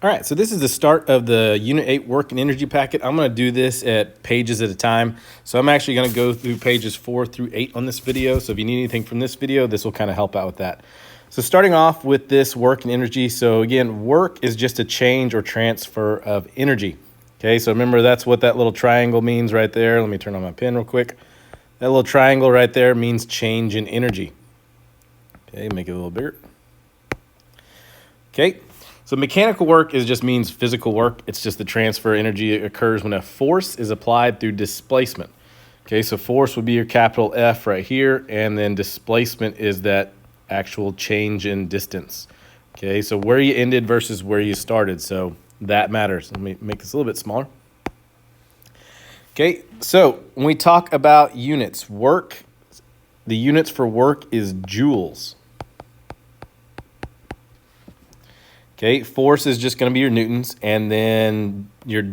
All right, so this is the start of the Unit 8 work and energy packet. I'm going to do this at pages at a time. So I'm actually going to go through pages 4 through 8 on this video. So if you need anything from this video, this will kind of help out with that. So starting off with this work and energy. So again, work is just a change or transfer of energy. Okay, so remember that's what that little triangle means right there. Let me turn on my pen real quick. That little triangle right there means change in energy. Okay, make it a little bigger. Okay. So mechanical work just means physical work. It's just the transfer energy occurs when a force is applied through displacement. Okay, so force would be your capital F right here, and then displacement is that actual change in distance. Okay, so where you ended versus where you started, so that matters. Let me make this a little bit smaller. Okay, so when we talk about units, work, the units for work is joules. Okay, force is just going to be your newtons, and then your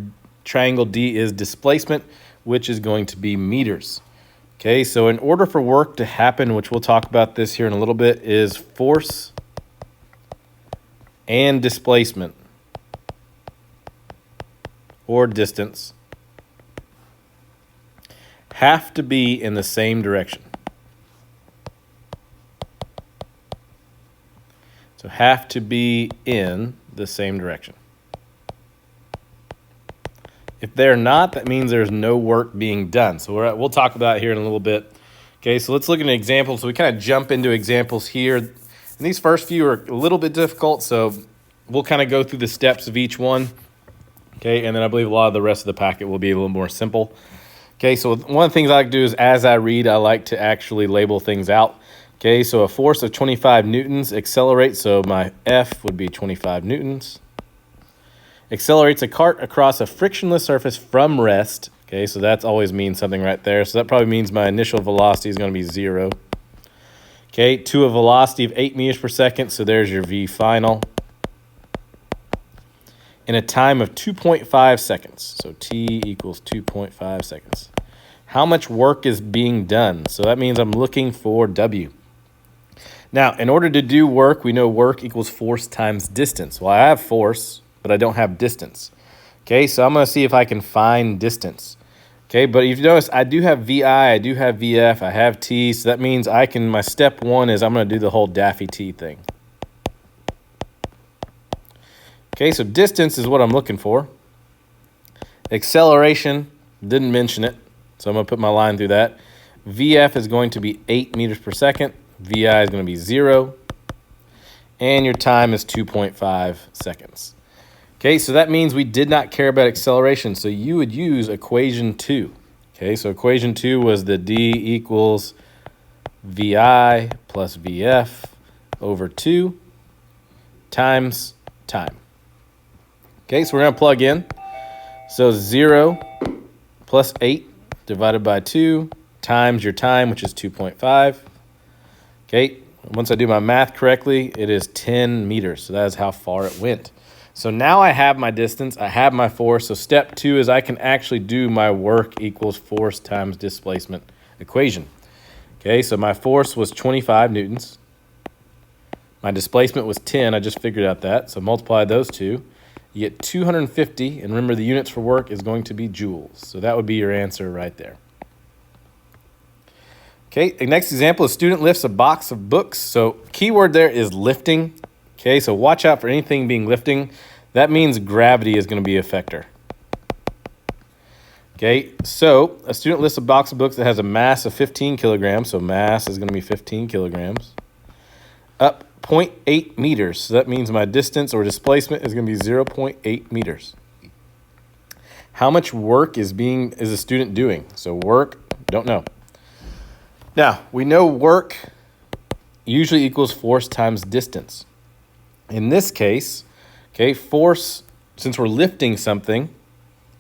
triangle D is displacement, which is going to be meters. Okay, so in order for work to happen, which we'll talk about this here in a little bit, is force and displacement or distance have to be in the same direction. So have to be in the same direction. If they're not, that means there's no work being done. So we'll talk about it here in a little bit. Okay, so let's look at an example. So we kind of jump into examples here. And these first few are a little bit difficult, so we'll kind of go through the steps of each one. Okay, and then I believe a lot of the rest of the packet will be a little more simple. Okay, so one of the things I like to do is as I read, I like to actually label things out. Okay, so a force of 25 newtons accelerates, so my F would be 25 newtons. Accelerates a cart across a frictionless surface from rest. Okay, so that always means something right there. So that probably means my initial velocity is going to be 0. Okay, to a velocity of 8 meters per second, so there's your V final. In a time of 2.5 seconds, so T equals 2.5 seconds. How much work is being done? So that means I'm looking for W. Now, in order to do work, we know work equals force times distance. Well, I have force, but I don't have distance. Okay, so I'm going to see if I can find distance. Okay, but if you notice, I do have VI, I do have VF, I have T, so that means my step one is I'm going to do the whole Daffy T thing. Okay, so distance is what I'm looking for. Acceleration, didn't mention it, so I'm going to put my line through that. VF is going to be 8 meters per second. VI is going to be 0, and your time is 2.5 seconds. Okay, so that means we did not care about acceleration, so you would use equation 2. Okay, so equation 2 was the D equals VI plus VF over 2 times time. Okay, so we're going to plug in. So 0 plus 8 divided by 2 times your time, which is 2.5. Okay, once I do my math correctly, it is 10 meters. So that is how far it went. So now I have my distance, I have my force. So step 2 is I can actually do my work equals force times displacement equation. Okay, so my force was 25 newtons. My displacement was 10. I just figured out that. So multiply those two. You get 250. And remember, the units for work is going to be joules. So that would be your answer right there. Okay, the next example, a student lifts a box of books. So keyword there is lifting. Okay, so watch out for anything being lifting. That means gravity is going to be a factor. Okay, so a student lifts a box of books that has a mass of 15 kilograms. So mass is going to be 15 kilograms. Up 0.8 meters. So that means my distance or displacement is going to be 0.8 meters. How much work is a student doing? So work, don't know. Now, we know work usually equals force times distance. In this case, okay, force, since we're lifting something,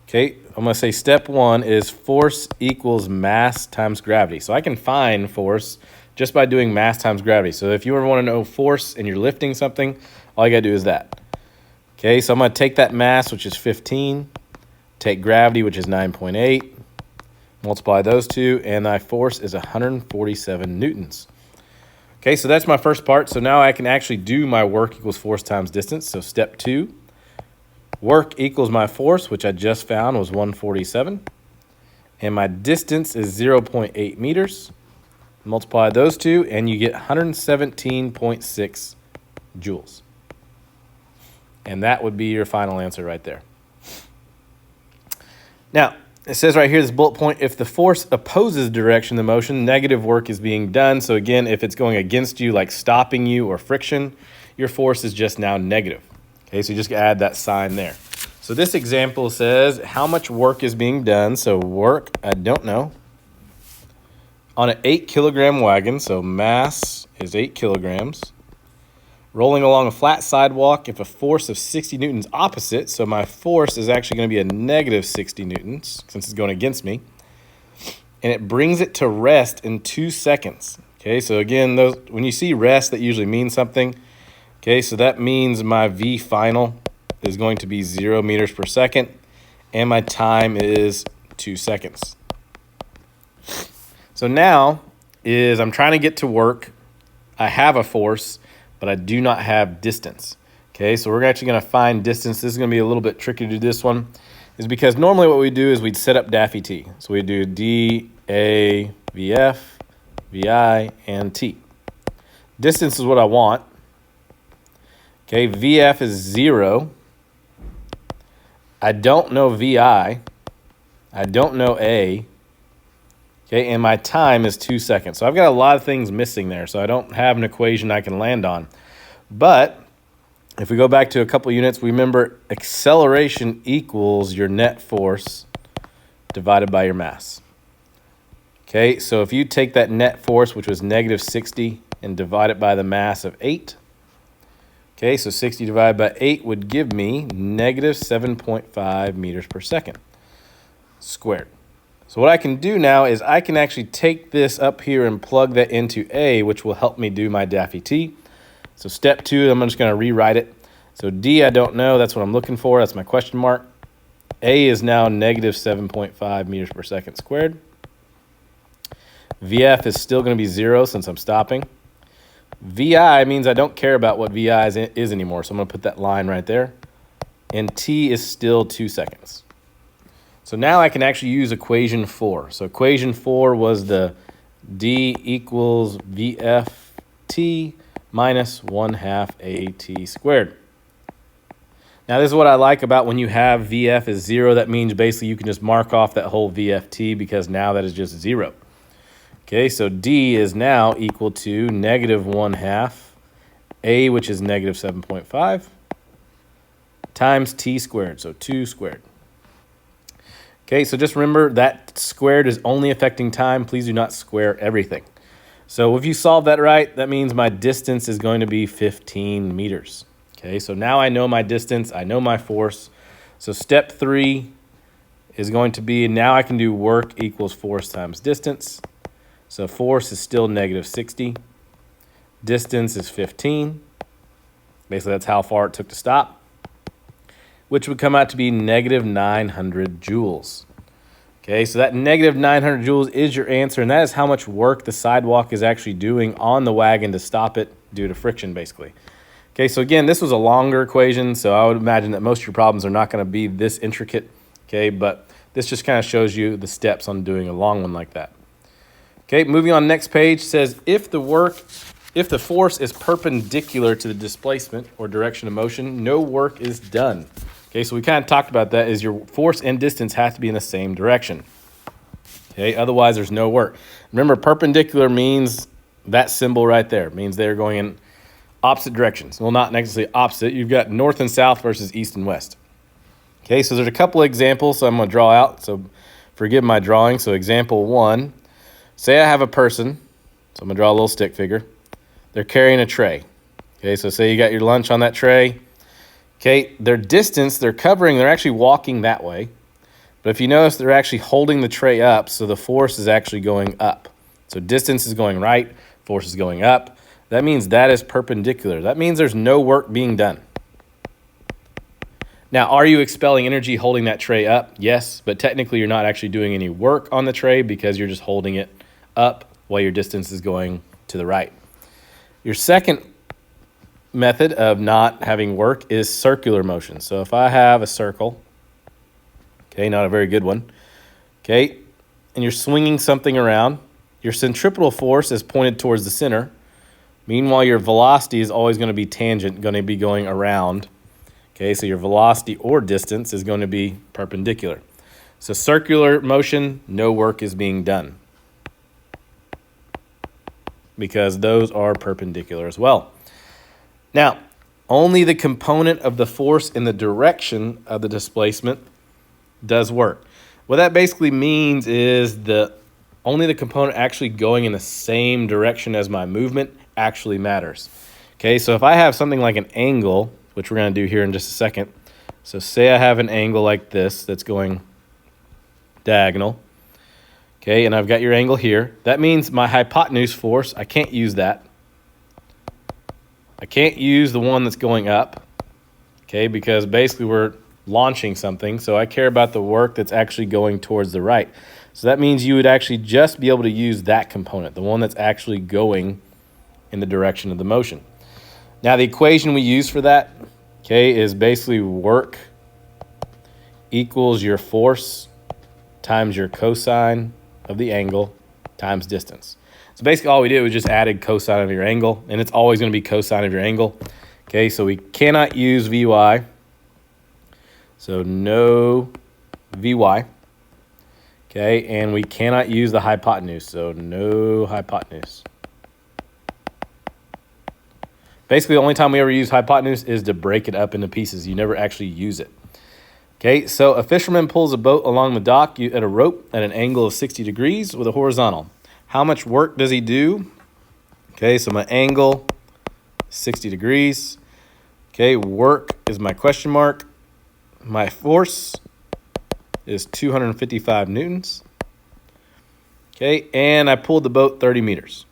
okay, I'm going to say step 1 is force equals mass times gravity. So I can find force just by doing mass times gravity. So if you ever want to know force and you're lifting something, all you got to do is that. Okay, so I'm going to take that mass, which is 15, take gravity, which is 9.8, multiply those two, and my force is 147 newtons. Okay, so that's my first part. So now I can actually do my work equals force times distance. So step 2, Work equals my force, which I just found was 147. And my distance is 0.8 meters. Multiply those two, and you get 117.6 joules. And that would be your final answer right there. Now, it says right here, this bullet point, if the force opposes the direction of the motion, negative work is being done. So again, if it's going against you, like stopping you or friction, your force is just now negative. Okay, so you just add that sign there. So this example says how much work is being done. So work, I don't know. On an 8-kilogram wagon, so mass is 8 kilograms. Rolling along a flat sidewalk, if a force of 60 newtons opposite, so my force is actually going to be a negative 60 newtons since it's going against me. And it brings it to rest in 2 seconds. Okay, so again, when you see rest, that usually means something. Okay, so that means my V final is going to be 0 meters per second, and my time is 2 seconds. So now I'm trying to get to work. I have a force, but I do not have distance. Okay, so we're actually going to find distance. This is going to be a little bit tricky to do this one, is because normally what we do is we'd set up Daffy T. So we do D, A, VF, VI, and T. Distance is what I want. Okay, VF is 0. I don't know VI. I don't know A. Okay, and my time is 2 seconds. So I've got a lot of things missing there, so I don't have an equation I can land on. But if we go back to a couple units, we remember acceleration equals your net force divided by your mass. Okay, so if you take that net force, which was negative 60, and divide it by the mass of 8, okay, so 60 divided by 8 would give me negative 7.5 meters per second squared. So what I can do now is I can actually take this up here and plug that into A, which will help me do my Daffy T. So step 2, I'm just going to rewrite it. So D, I don't know. That's what I'm looking for. That's my question mark. A is now negative 7.5 meters per second squared. VF is still going to be 0 since I'm stopping. VI means I don't care about what VI is anymore, so I'm going to put that line right there. And T is still 2 seconds. So now I can actually use equation 4. So equation 4 was the D equals VFT minus 1/2 AT squared. Now this is what I like about when you have VF is 0. That means basically you can just mark off that whole VFT because now that is just 0. Okay, so D is now equal to negative 1/2 A, which is negative 7.5, times T squared, so 2 squared. Okay, so just remember that squared is only affecting time. Please do not square everything. So if you solve that right, that means my distance is going to be 15 meters. Okay, so now I know my distance, I know my force. So step 3 is going to be, now I can do work equals force times distance. So force is still negative 60. Distance is 15. Basically, that's how far it took to stop, which would come out to be negative 900 joules. Okay, so that negative 900 joules is your answer, and that is how much work the sidewalk is actually doing on the wagon to stop it due to friction, basically. Okay, so again, this was a longer equation, so I would imagine that most of your problems are not going to be this intricate, okay, but this just kind of shows you the steps on doing a long one like that. Okay, moving on, next page says if the force is perpendicular to the displacement or direction of motion, no work is done. Okay, so we kind of talked about that, is your force and distance have to be in the same direction. Okay, otherwise there's no work. Remember, perpendicular means that symbol right there. It means they're going in opposite directions. Well, not necessarily opposite. You've got north and south versus east and west. Okay, so there's a couple of examples, so I'm going to draw out. So forgive my drawing. So example 1, say I have a person. So I'm going to draw a little stick figure. They're carrying a tray. Okay, so say you got your lunch on that tray. Okay, their distance, they're actually walking that way. But if you notice, they're actually holding the tray up, so the force is actually going up. So distance is going right, force is going up. That means that is perpendicular. That means there's no work being done. Now, are you expelling energy holding that tray up? Yes, but technically you're not actually doing any work on the tray because you're just holding it up while your distance is going to the right. Your second method of not having work is circular motion. So if I have a circle, okay, not a very good one, okay, and you're swinging something around, your centripetal force is pointed towards the center. Meanwhile, your velocity is always going to be tangent, going to be going around. Okay, so your velocity or distance is going to be perpendicular. So circular motion, no work is being done because those are perpendicular as well. Now, only the component of the force in the direction of the displacement does work. What that basically means is only the component actually going in the same direction as my movement actually matters. Okay, so if I have something like an angle, which we're going to do here in just a second. So say I have an angle like this that's going diagonal. Okay, and I've got your angle here. That means my hypotenuse force, I can't use that. I can't use the one that's going up, okay, because basically we're launching something. So I care about the work that's actually going towards the right. So that means you would actually just be able to use that component, the one that's actually going in the direction of the motion. Now the equation we use for that, okay, is basically work equals your force times your cosine of the angle times distance. So basically all we did was just added cosine of your angle, and it's always going to be cosine of your angle. Okay, so we cannot use Vy. So no Vy. Okay, and we cannot use the hypotenuse. So no hypotenuse. Basically, the only time we ever use hypotenuse is to break it up into pieces. You never actually use it. Okay, so a fisherman pulls a boat along the dock at a rope at an angle of 60 degrees with a horizontal. How much work does he do? Okay, so my angle, 60 degrees. Okay, work is my question mark. My force is 255 newtons. Okay, and I pulled the boat 30 meters.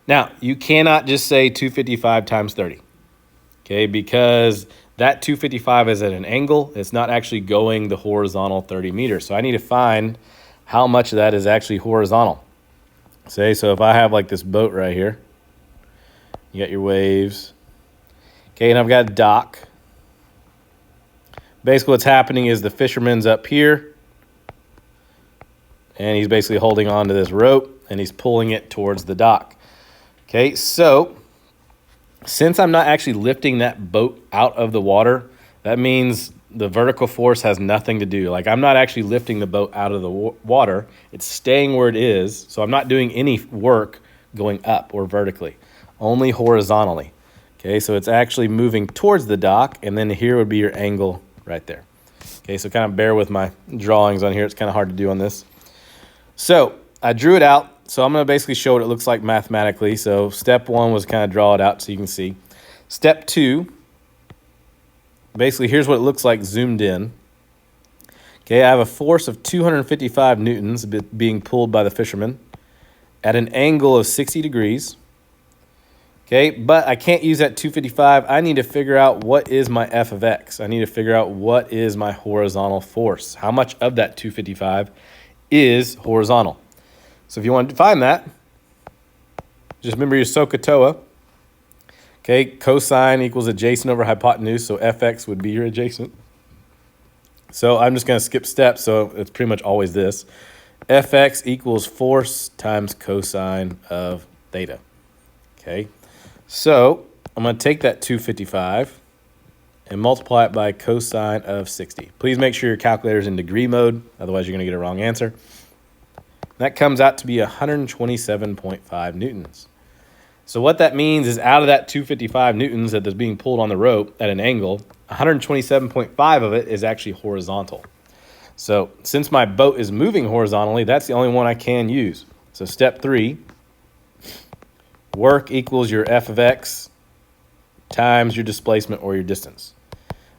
Now, you cannot just say 255 times 30, okay, because that 255 is at an angle. It's not actually going the horizontal 30 meters. So I need to find how much of that is actually horizontal. Say, so if I have like this boat right here, you got your waves, okay, and I've got a dock. Basically what's happening is the fisherman's up here, and he's basically holding on to this rope, and he's pulling it towards the dock. Okay, so since I'm not actually lifting that boat out of the water, that means the vertical force has nothing to do. Like I'm not actually lifting the boat out of the water. It's staying where it is. So I'm not doing any work going up or vertically, only horizontally. Okay, so it's actually moving towards the dock, and then here would be your angle right there. Okay, so kind of bear with my drawings on here. It's kind of hard to do on this. So I drew it out. So I'm going to basically show what it looks like mathematically. So step one was kind of draw it out so you can see. Step two, basically here's what it looks like zoomed in. Okay, I have a force of 255 newtons being pulled by the fisherman at an angle of 60 degrees. Okay, but I can't use that 255. I need to figure out what is my f of x. I need to figure out what is my horizontal force. How much of that 255 is horizontal? So if you want to find that, just remember your SOHCAHTOA. Okay, cosine equals adjacent over hypotenuse, so fx would be your adjacent. So I'm just going to skip steps, so it's pretty much always this. Fx equals force times cosine of theta. Okay, so I'm going to take that 255 and multiply it by cosine of 60. Please make sure your calculator's in degree mode, otherwise you're going to get a wrong answer. That comes out to be 127.5 newtons. So what that means is out of that 255 newtons that is being pulled on the rope at an angle, 127.5 of it is actually horizontal. So since my boat is moving horizontally, that's the only one I can use. So step three, work equals your f of x times your displacement or your distance.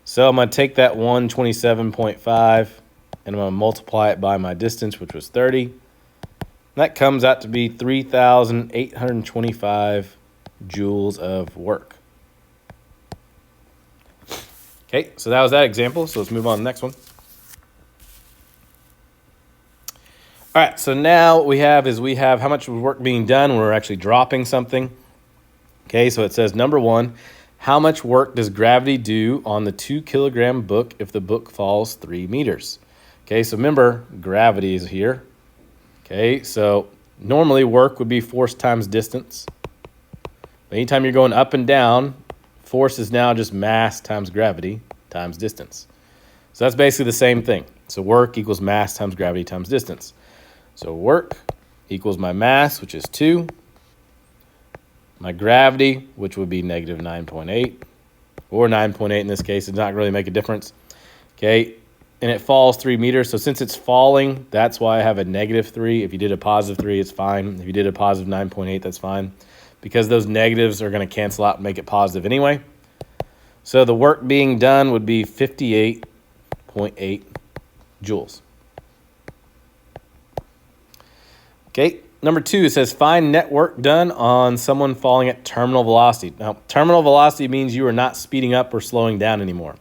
So I'm going to take that 127.5 and I'm going to multiply it by my distance, which was 30. That comes out to be 3,825 joules of work. Okay, so that was that example. So let's move on to the next one. All right, so now what we have is how much work being done when we're actually dropping something. Okay, so it says number 1, how much work does gravity do on the 2 kilogram book if the book falls 3 meters? Okay, so remember, gravity is here. Okay, so normally work would be force times distance. Anytime you're going up and down, force is now just mass times gravity times distance. So that's basically the same thing. So work equals mass times gravity times distance. So work equals my mass, which is 2. My gravity, which would be negative 9.8, or 9.8 in this case. It does not really make a difference. Okay, and it falls 3 meters. So since it's falling, that's why I have a negative 3. If you did a positive 3, it's fine. If you did a positive 9.8, that's fine, because those negatives are going to cancel out and make it positive anyway. So the work being done would be 58.8 joules. Okay, number 2, it says find net work done on someone falling at terminal velocity. Now, terminal velocity means you are not speeding up or slowing down anymore.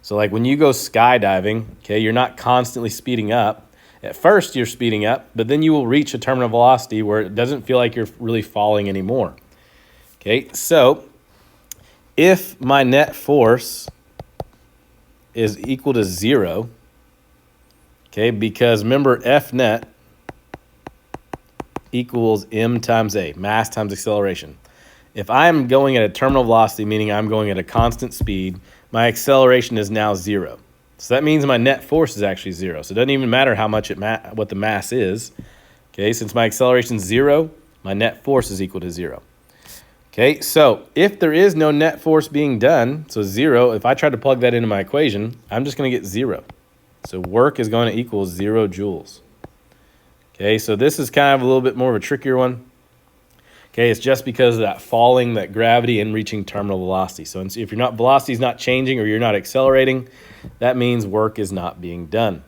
So like when you go skydiving, okay, you're not constantly speeding up. At first you're speeding up, but then you will reach a terminal velocity where it doesn't feel like you're really falling anymore. Okay, so if my net force is equal to 0, okay, because remember F net equals m times a, mass times acceleration. If I'm going at a terminal velocity, meaning I'm going at a constant speed, my acceleration is now 0. So that means my net force is actually 0. So it doesn't even matter how much what the mass is. Okay, since my acceleration is 0, my net force is equal to 0. Okay, so if there is no net force being done, so 0, if I try to plug that into my equation, I'm just going to get 0. So work is going to equal 0 joules. Okay, so this is kind of a little bit more of a trickier one. Okay, it's just because of that falling, that gravity, and reaching terminal velocity. So if velocity is not changing or you're not accelerating, that means work is not being done.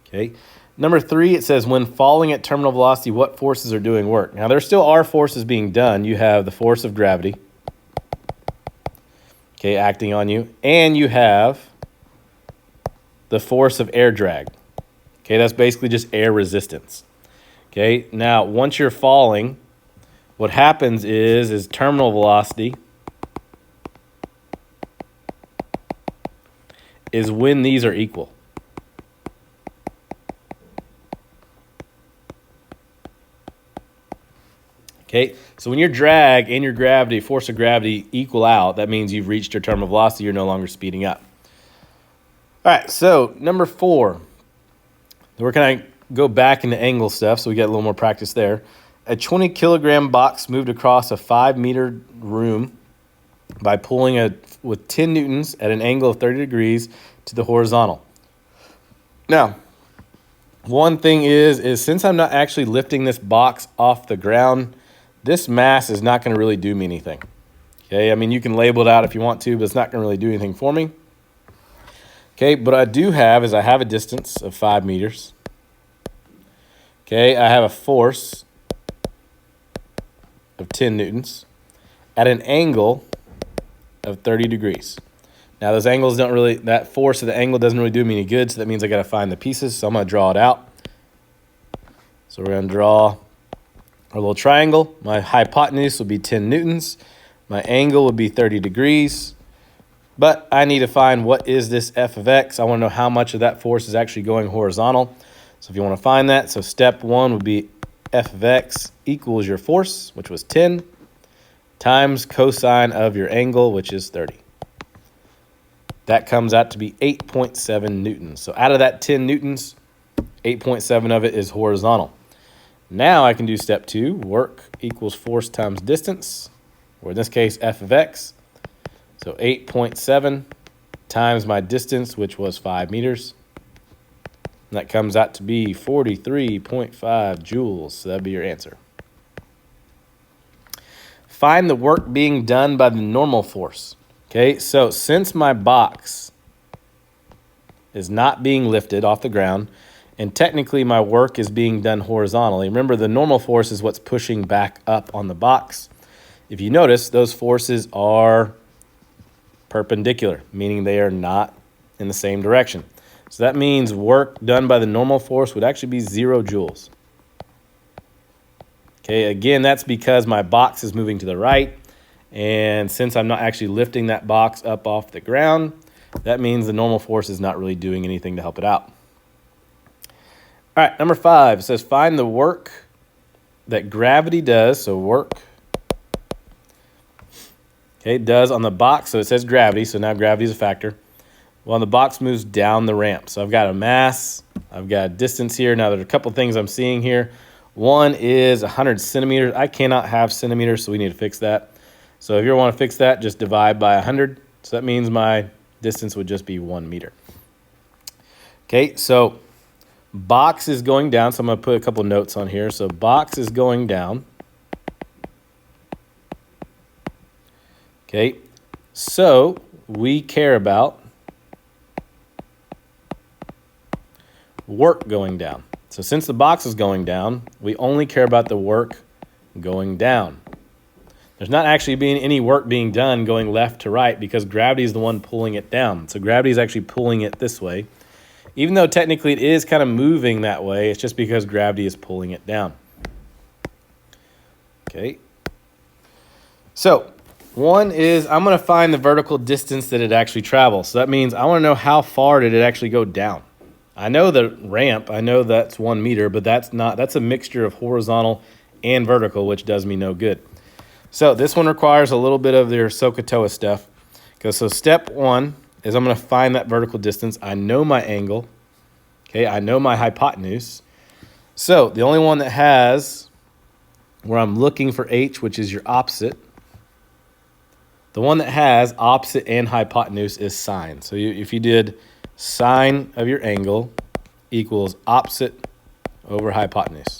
Okay, number 3, it says when falling at terminal velocity, what forces are doing work? Now, there still are forces being done. You have the force of gravity, okay, acting on you, and you have the force of air drag. Okay, that's basically just air resistance. Okay, now once you're falling, what happens is terminal velocity is when these are equal. Okay, so when your drag and your gravity, force of gravity equal out, that means you've reached your terminal velocity, you're no longer speeding up. All right, so number 4. We're going to go back into angle stuff, so we get a little more practice there. A 20 kilogram box moved across a 5 meter room by pulling with 10 newtons at an angle of 30 degrees to the horizontal. Now, one thing is since I'm not actually lifting this box off the ground, this mass is not going to really do me anything. Okay, I mean, you can label it out if you want to, but it's not going to really do anything for me. Okay, but I do have is I have a distance of 5 meters. Okay, I have a force of 10 newtons at an angle of 30 degrees. Now, those angles don't really, that force of the angle doesn't really do me any good, so that means I got to find the pieces, so I'm going to draw it out. So we're going to draw our little triangle. My hypotenuse will be 10 newtons. My angle would be 30 degrees. But I need to find what is this f of x. I want to know how much of that force is actually going horizontal. So if you want to find that, so step 1 would be f of x equals your force, which was 10, times cosine of your angle, which is 30. That comes out to be 8.7 newtons. So out of that 10 newtons, 8.7 of it is horizontal. Now I can do step 2, work equals force times distance, or in this case, f of x. So 8.7 times my distance, which was 5 meters. And that comes out to be 43.5 joules. So that'd be your answer. Find the work being done by the normal force. Okay, so since my box is not being lifted off the ground, and technically my work is being done horizontally, remember the normal force is what's pushing back up on the box. If you notice, those forces are perpendicular, meaning they are not in the same direction. So that means work done by the normal force would actually be 0 joules. Okay, again, that's because my box is moving to the right And since I'm not actually lifting that box up off the ground, that means the normal force is not really doing anything to help it out. All right, number 5 says find the work that gravity does. So work, okay, does on the box. So it says gravity, so now gravity is a factor. Well, the box moves down the ramp. So I've got a mass, I've got a distance here. Now there's a couple things I'm seeing here. One is 100 centimeters. I cannot have centimeters, so we need to fix that. So if you want to fix that, just divide by 100. So that means my distance would just be 1 meter. Okay, so box is going down. So I'm going to put a couple notes on here. So box is going down. Okay, so we care about work going down. So since the box is going down, we only care about the work going down. There's not actually being any work being done going left to right because gravity is the one pulling it down. So gravity is actually pulling it this way. Even though technically it is kind of moving that way, it's just because gravity is pulling it down. Okay. So one is I'm going to find the vertical distance that it actually travels. So that means I want to know how far did it actually go down. I know the ramp, I know that's 1 meter, but that's a mixture of horizontal and vertical, which does me no good. So this one requires a little bit of their SOHCAHTOA stuff. So step 1 is I'm going to find that vertical distance. I know my angle. Okay, I know my hypotenuse. So the only one that has where I'm looking for h, which is your opposite, the one that has opposite and hypotenuse is sine. So if you did sine of your angle equals opposite over hypotenuse.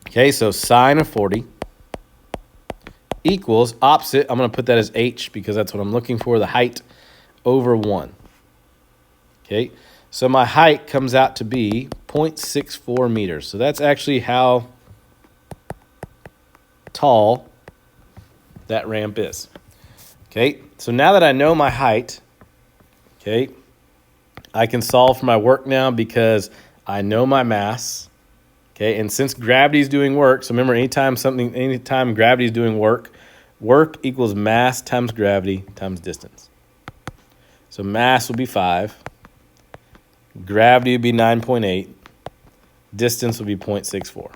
Okay, so sine of 40 equals opposite. I'm going to put that as h because that's what I'm looking for, the height, over 1. Okay, so my height comes out to be 0.64 meters. So that's actually how tall that ramp is. Okay, so now that I know my height, okay, I can solve for my work now because I know my mass. Okay, and since gravity is doing work, so remember anytime gravity is doing work, work equals mass times gravity times distance. So mass will be 5, gravity would be 9.8, distance will be 0.64.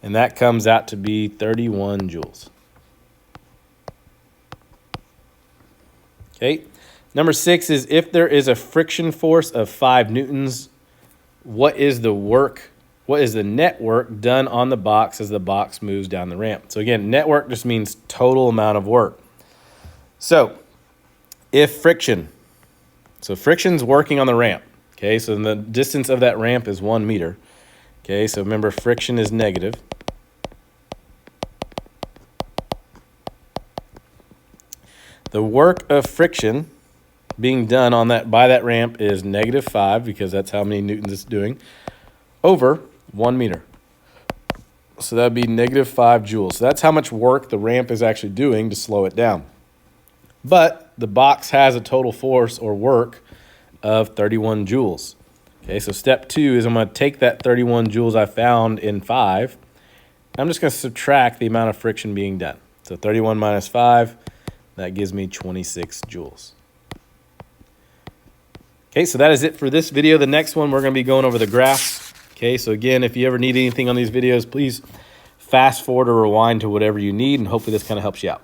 And that comes out to be 31 joules. Okay, number 6 is if there is a friction force of 5 newtons, what is the net work done on the box as the box moves down the ramp? So again, net work just means total amount of work. So if friction's working on the ramp, okay, so the distance of that ramp is 1 meter. Okay, so remember friction is negative. The work of friction being done on by that ramp is -5 because that's how many newtons it's doing over 1 meter. So that would be -5 joules. So that's how much work the ramp is actually doing to slow it down. But the box has a total force or work of 31 joules. Okay, so step 2 is I'm going to take that 31 joules I found in 5. I'm just going to subtract the amount of friction being done. So 31 minus 5, that gives me 26 joules. Okay, so that is it for this video. The next one, we're going to be going over the graphs. Okay, so again, if you ever need anything on these videos, please fast forward or rewind to whatever you need, and hopefully this kind of helps you out.